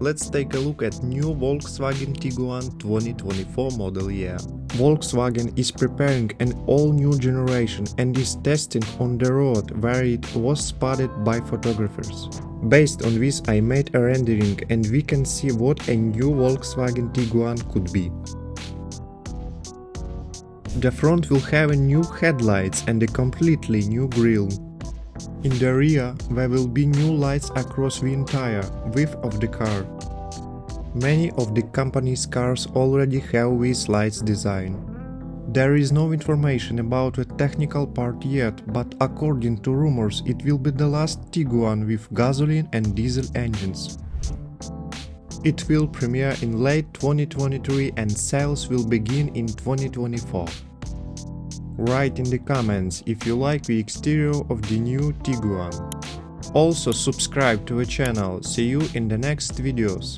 let's take a look at new Volkswagen Tiguan 2024 model year. Volkswagen is preparing an all-new generation and is testing on the road where it was spotted by photographers. Based on this, I made a rendering and we can see what a new Volkswagen Tiguan could be. The front will have a new headlights and a completely new grille. In the rear, there will be new lights across the entire width of the car. Many of the company's cars already have these lights design. There is no information about the technical part yet, but according to rumors it will be the last Tiguan with gasoline and diesel engines. It will premiere in late 2023 and sales will begin in 2024. Write in the comments if you like the exterior of the new Tiguan. Also subscribe to the channel. See you in the next videos.